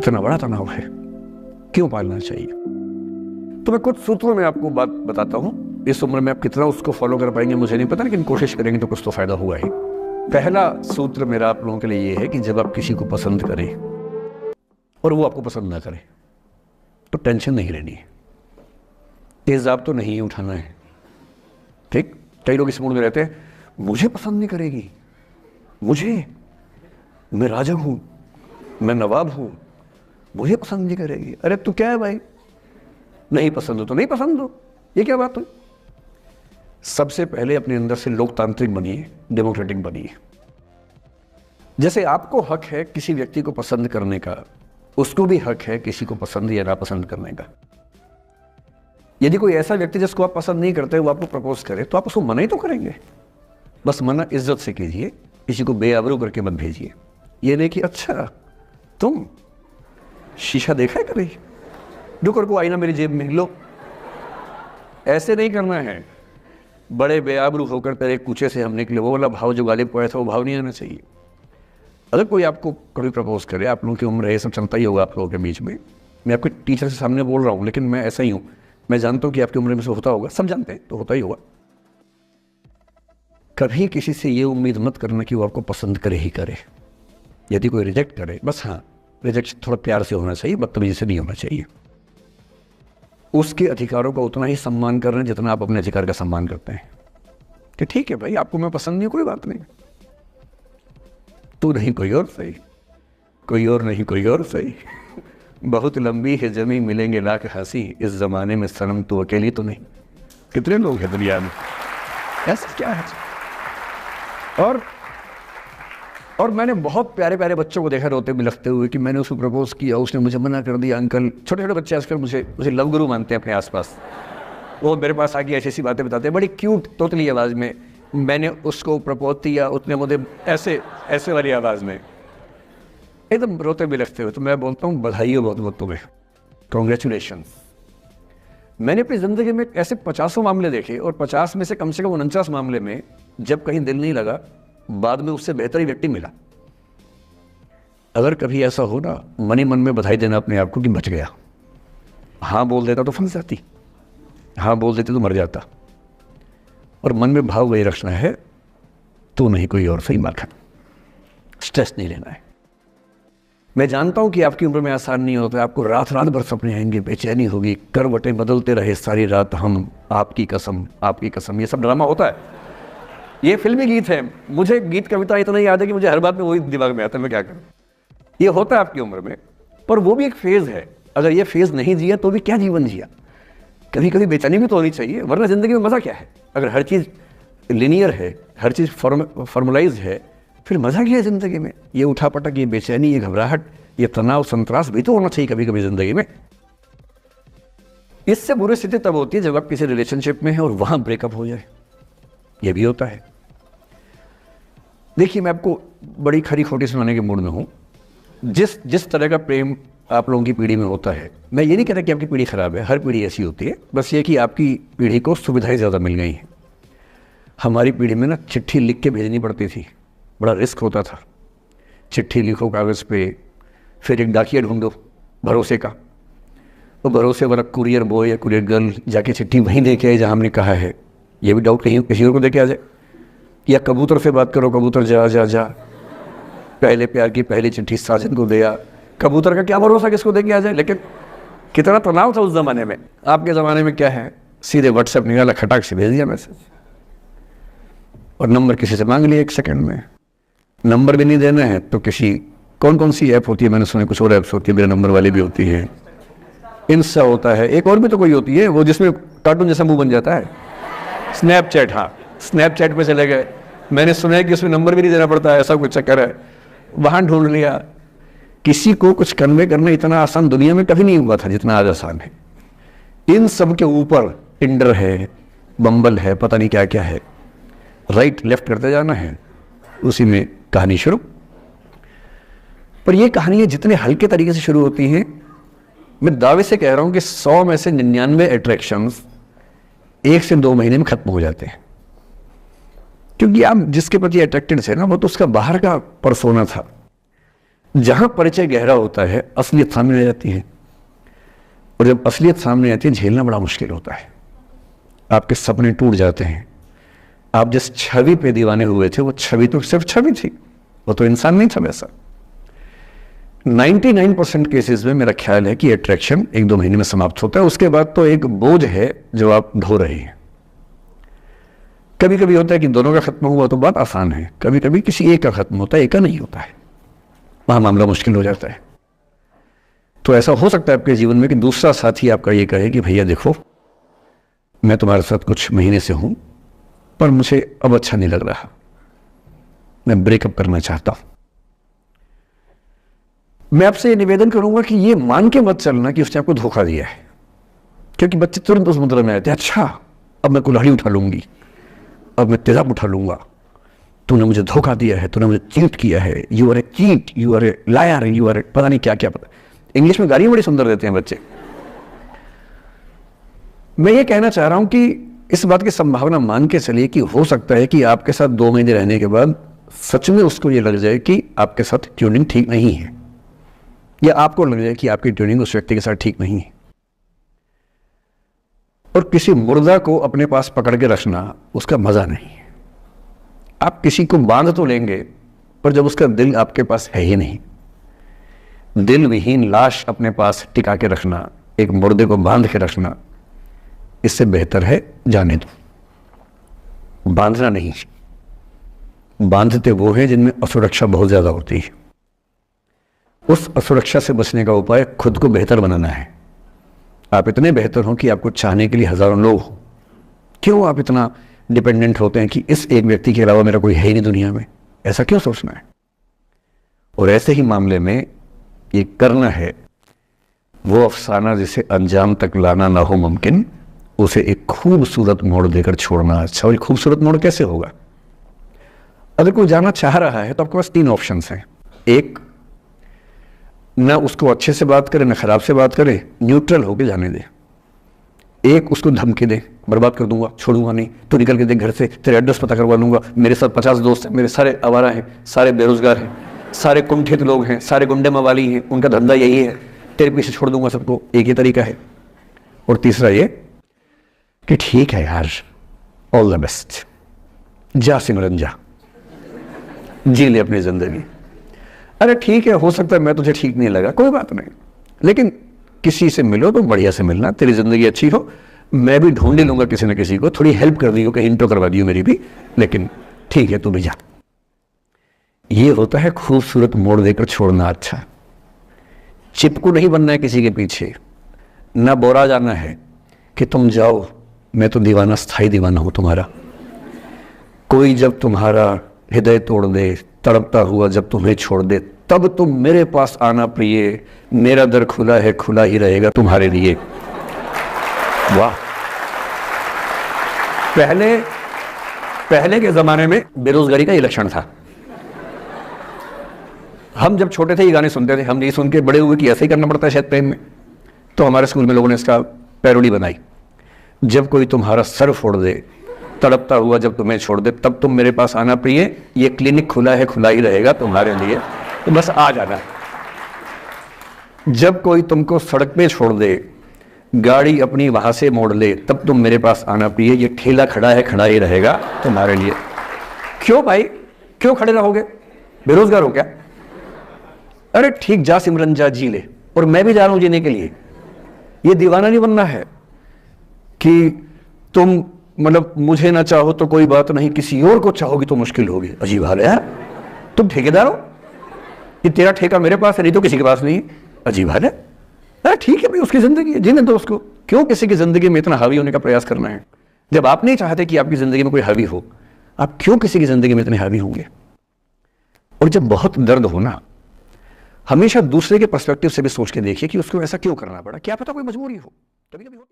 कितना बड़ा तनाव है, क्यों पालना चाहिए? तो मैं कुछ सूत्रों में आपको बात बताता हूँ। इस उम्र में आप कितना उसको फॉलो कर पाएंगे मुझे नहीं पता, लेकिन कोशिश करेंगे तो कुछ तो फायदा हुआ ही। पहला सूत्र मेरा आप लोगों के लिए ये है कि जब आप किसी को पसंद करें और वो आपको पसंद ना करे तो टेंशन नहीं लेनी है, तेजाब तो नहीं उठाना है। ठीक, कई लोग इस मूड में रहते हैं, मुझे पसंद नहीं करेगी, मुझे, मैं राजा हूं, मैं नवाब हूं, मुझे पसंद नहीं करेगी। अरे तू क्या है भाई, नहीं पसंद हो तो नहीं पसंद हो, ये क्या बात हुई? सबसे पहले अपने अंदर से लोकतांत्रिक बनिए, डेमोक्रेटिक बनिए। जैसे आपको हक है किसी व्यक्ति को पसंद करने का, उसको भी हक है किसी को पसंद या नापसंद करने का। यदि कोई ऐसा व्यक्ति जिसको आप पसंद नहीं करते वो आपको प्रपोज करे तो आप उसको मना ही तो करेंगे। बस मना इज्जत से कीजिए, किसी को बेआबरू करके मत भेजिए। ये नहीं कि अच्छा तुम शीशा देखा है कभी, रुको को आईना मेरी जेब में लो, ऐसे नहीं करना है। बड़े बेआबरू होकर तेरे कूचे से हम निकले, वो वाला भाव जो गालिब पोया था वो भाव नहीं आना चाहिए। अगर कोई आपको कभी प्रपोज करे, आप लोगों की उम्र है, ये सब चलता ही होगा आप लोगों के बीच में, मैं आपके टीचर से सामने बोल रहा हूँ, लेकिन मैं ऐसा ही हूँ, मैं जानता हूँ कि आपकी उम्र में से होता होगा, सब जानते हैं तो होता ही होगा। कभी किसी से ये उम्मीद मत करना कि वो आपको पसंद करे ही करे। यदि कोई रिजेक्ट करे, बस हाँ रिजेक्शन थोड़ा प्यार से होना चाहिए, बदतमीजी से नहीं होना चाहिए। उसके अधिकारों का उतना ही सम्मान कर रहे हैं जितना आप अपने अधिकार का सम्मान करते हैं कि ठीक है भाई, आपको मैं पसंद नहीं, कोई बात नहीं, तू नहीं कोई और सही, कोई और नहीं कोई और सही, बहुत लंबी है जमी मिलेंगे लाख हंसी, इस जमाने में सनम तू अकेली तो नहीं। कितने लोग हैं दुनिया में, ऐसा क्या है? और मैंने बहुत प्यारे प्यारे बच्चों को देखा रोते बिलखते हुए कि मैंने उसको प्रपोज किया, उसने मुझे मना कर दिया। अंकल, छोटे छोटे बच्चे आजकल मुझे लव गुरु मानते हैं अपने आसपास, वो मेरे पास आके ऐसी ऐसी बातें बताते हैं बड़ी क्यूट तोतली आवाज़ में, मैंने उसको प्रपोज किया, उसने मुझे ऐसे वाली आवाज़ में एकदम रोते बिलखते हुए। तो मैं बोलता हूँ बधाई हो बहुत बहुत तुम्हें, कॉन्ग्रेचुलेशन। मैंने अपनी ज़िंदगी में ऐसे 50 मामले देखे और 50 में से कम 49 मामले में जब कहीं दिल नहीं लगा, बाद में उससे बेहतर ही व्यक्ति मिला। अगर कभी ऐसा हो ना, मन ही मन में बधाई देना अपने आप को कि बच गया। हाँ बोल देता तो फंस जाती, हाँ बोल देते तो मर जाता। और मन में भाव वही रखना है, तो नहीं कोई और सही माखन, स्ट्रेस नहीं लेना है। मैं जानता हूं कि आपकी उम्र में आसान नहीं होता है, आपको रात रात भर सपने आएंगे, बेचैनी होगी, करवटें बदलते रहे सारी रात हम, आपकी कसम आपकी कसम, ये सब ड्रामा होता है। ये फिल्मी गीत है, मुझे गीत कविता इतना याद है कि मुझे हर बात में वही दिमाग में आता है, मैं क्या करूं। ये होता है आपकी उम्र में, पर वो भी एक फेज है। अगर ये फेज नहीं जिया तो भी क्या जीवन जिया। कभी कभी बेचैनी भी तो होनी चाहिए, वरना जिंदगी में मजा क्या है? अगर हर चीज लिनियर है, हर चीज फॉर्मुलाइज है, फिर मजा क्या है जिंदगी में? ये उठापटक, ये बेचैनी, ये घबराहट, ये तनाव संतरास भी तो होना चाहिए कभी कभी जिंदगी में। इससे बुरी स्थिति तब होती है जब आप किसी रिलेशनशिप में हैं और वहां ब्रेकअप हो जाए, ये भी होता है। देखिए, मैं आपको बड़ी खरी खोटी सुनाने के मूड में हूं। जिस तरह का प्रेम आप लोगों की पीढ़ी में होता है, मैं ये नहीं कहता कि आपकी पीढ़ी खराब है, हर पीढ़ी ऐसी होती है, बस ये कि आपकी पीढ़ी को सुविधाएं ज़्यादा मिल गई हैं। हमारी पीढ़ी में ना चिट्ठी लिख के भेजनी पड़ती थी, बड़ा रिस्क होता था। चिट्ठी लिखो कागज़ पे, फिर एक डाकिया ढूंढो भरोसे का, तो भरोसे वाला कुरियर बॉय या कुरियर गर्ल जाके चिट्ठी वहीं दे के आए जहाँ हमने कहा है। ये भी डाउट कहीं किसी और को दे के आ जाए, या कबूतर से बात करो, कबूतर जा जा जा, पहले प्यार की पहली चिट्ठी साजन को दिया। कबूतर का क्या भरोसा किसको दे के आ जाए। लेकिन कितना तनाव था उस ज़माने में। आपके ज़माने में क्या है, सीधे व्हाट्सएप निकाला, खटाक से भेज दिया मैसेज, और नंबर किसी से मांग लिया 1 सेकंड में। नंबर भी नहीं देना है तो किसी कौन सी ऐप होती है, मैंने सुना कुछ और ऐप्स होती है, मेरा नंबर वाली भी होती है, इंस्टा होता है, एक और भी तो कोई होती है वो जिसमें कार्टून जैसा मुंह बन जाता है, स्नैपचैट। हाँ, स्नैपचैट पे चले गए, मैंने सुना है कि उसमें नंबर भी नहीं देना पड़ता है, ऐसा कुछ चक्कर है, वहां ढूंढ लिया। किसी को कुछ कन्वे करना इतना आसान दुनिया में कभी नहीं हुआ था जितना आज आसान है। इन सब के ऊपर टिंडर है, बम्बल है, पता नहीं क्या क्या है, राइट लेफ्ट करते जाना है, उसी में कहानी शुरू। पर ये कहानियां जितने हल्के तरीके से शुरू होती हैं, मैं दावे से कह रहा हूं कि 100 में से 99 अट्रैक्शंस 1 से 2 महीने में खत्म हो जाते हैं। क्योंकि आप जिसके प्रति अट्रैक्टेड थे ना, वो तो उसका बाहर का परसोना था। जहां परिचय गहरा होता है असलियत सामने आ जाती है, और जब असलियत सामने आती है झेलना बड़ा मुश्किल होता है। आपके सपने टूट जाते हैं। आप जिस छवि पे दीवाने हुए थे वो छवि तो सिर्फ छवि थी, वो तो इंसान नहीं था वैसा। 99% केसेस में मेरा ख्याल है कि अट्रैक्शन 1-2 महीने में समाप्त होता है, उसके बाद तो एक बोझ है जो आप ढो रहे हैं। कभी कभी होता है कि दोनों का खत्म हुआ तो बात आसान है, कभी कभी किसी एक का खत्म होता है, एक का नहीं होता है, वहां मामला मुश्किल हो जाता है। तो ऐसा हो सकता है आपके जीवन में कि दूसरा साथी आपका ये कहे कि भैया देखो, मैं तुम्हारे साथ कुछ महीने से हूं पर मुझे अब अच्छा नहीं लग रहा, मैं ब्रेकअप करना चाहता हूं। मैं आपसे ये निवेदन करूंगा कि ये मान के मत चलना कि उसने आपको धोखा दिया है, क्योंकि बच्चे तुरंत उस मुद्रा में आते हैं, अच्छा अब मैं कुल्हाड़ी उठा लूंगी, अब मैं तेजाब उठा लूंगा, तूने मुझे धोखा दिया है, तूने मुझे चीट किया है, you are a cheat, you are a liar, you are a पता नहीं क्या क्या, पता इंग्लिश में गालियां बड़ी सुंदर देते हैं बच्चे। मैं ये कहना चाह रहा हूं कि इस बात की संभावना मान के चलिए कि हो सकता है कि आपके साथ 2 महीने रहने के बाद सच में उसको ये लग जाए कि आपके साथ ट्यूनिंग ठीक नहीं है, या आपको लग जाए कि आपकी ट्यूनिंग उस व्यक्ति के साथ ठीक नहीं है। और किसी मुर्दा को अपने पास पकड़ के रखना उसका मजा नहीं है। आप किसी को बांध तो लेंगे, पर जब उसका दिल आपके पास है ही नहीं, दिल विहीन लाश अपने पास टिका के रखना, एक मुर्दे को बांध के रखना, इससे बेहतर है जाने दो। बांधना नहीं, बांधते वो हैं जिनमें असुरक्षा बहुत ज्यादा होती है। उस असुरक्षा से बचने का उपाय खुद को बेहतर बनाना है। आप इतने बेहतर हो कि आपको चाहने के लिए हजारों लोग हो। क्यों आप इतना डिपेंडेंट होते हैं कि इस एक व्यक्ति के अलावा मेरा कोई है ही नहीं दुनिया में, ऐसा क्यों सोचना है? और ऐसे ही मामले में ये करना है वो अफसाना जिसे अंजाम तक लाना ना हो मुमकिन, उसे एक खूबसूरत मोड़ देकर छोड़ना अच्छा। और खूबसूरत मोड़ कैसे होगा? अगर कोई जाना चाह रहा है तो आपके पास 3 ऑप्शंस हैं। एक, ना उसको अच्छे से बात करे ना खराब से बात करे, न्यूट्रल होके जाने दे। एक, उसको धमकी दे, बर्बाद कर दूंगा, छोड़ूंगा नहीं, तो निकल के देख घर से, तेरे एड्रेस पता करवा लूंगा, मेरे साथ 50 दोस्त हैं, मेरे सारे आवारा हैं, सारे बेरोजगार हैं, सारे कुंठित लोग हैं, सारे गुंडे मवाली हैं, उनका धंधा यही है, तेरे पीछे छोड़ दूंगा सबको। एक ये तरीका है। और तीसरा ये कि ठीक है यार, ऑल द बेस्ट, जा सिमरन जा, जी ले अपनी जिंदगी। अरे ठीक है, हो सकता है मैं तुझे ठीक नहीं लगा, कोई बात नहीं, लेकिन किसी से मिलो तो बढ़िया से मिलना, तेरी जिंदगी अच्छी हो। मैं भी ढूंढ ही लूंगा किसी न किसी को, थोड़ी हेल्प कर दी हो, कहीं इंट्रो करवा दी हो मेरी भी, लेकिन ठीक है तू भी जा। ये होता है खूबसूरत मोड़ देकर छोड़ना अच्छा। चिपकू नहीं बनना है किसी के पीछे, ना बोरा जाना है कि तुम जाओ, मैं तो दीवाना, स्थायी दीवाना हूं तुम्हारा। कोई जब तुम्हारा हृदय तोड़ दे, तड़पता हुआ जब तुम्हें छोड़ दे, तब तुम मेरे पास आना प्रिय, मेरा दर खुला है, खुला ही रहेगा तुम्हारे लिए। वाह। पहले के जमाने में बेरोजगारी का ये लक्षण था। हम जब छोटे थे ये गाने सुनते थे, हम नहीं सुन के बड़े हुए कि ऐसे ही करना पड़ता है शायद प्रेम में। तो हमारे स्कूल में लोगों ने इसका पैरोडी बनाई, जब कोई तुम्हारा सर फोड़ दे, तड़पता हुआ जब तुम्हें छोड़ दे, तब तुम मेरे पास आना प्रिय, ये क्लिनिक खुला है, खुला ही रहेगा तुम्हारे लिए, तो बस आ जाना। जब कोई तुमको सड़क पे छोड़ दे, गाड़ी अपनी वहां से मोड़ ले, तब तुम मेरे पास आना प्रिय, ये ठेला खड़ा है, खड़ा ही रहेगा तुम्हारे लिए। क्यों भाई, क्यों खड़े रहोगे? बेरोजगार हो क्या? अरे ठीक, जा सिमरन जा, जी ले, और मैं भी जा रहा हूं जीने के लिए। ये दीवाना नहीं बनना है कि तुम मतलब मुझे ना चाहो तो कोई बात नहीं, किसी और को चाहोगी तो मुश्किल होगी। अजीब हाल है यार, तुम ठेकेदार हो, ये तेरा ठेका मेरे पास है, नहीं तो किसी के पास नहीं है। अजीब हाल है। अरे ठीक है भाई, उसकी जिंदगी है, जीने दो उसको। क्यों किसी की जिंदगी में इतना हावी होने का प्रयास करना है? जब आप नहीं चाहते कि आपकी जिंदगी में कोई हावी हो, आप क्यों किसी की जिंदगी में इतने हावी होंगे? और जब बहुत दर्द हो ना, हमेशा दूसरे के पर्सपेक्टिव से भी सोच के देखिए कि उसको ऐसा क्यों करना पड़ा, क्या पता कोई मजबूरी हो, कभी कभी होती है।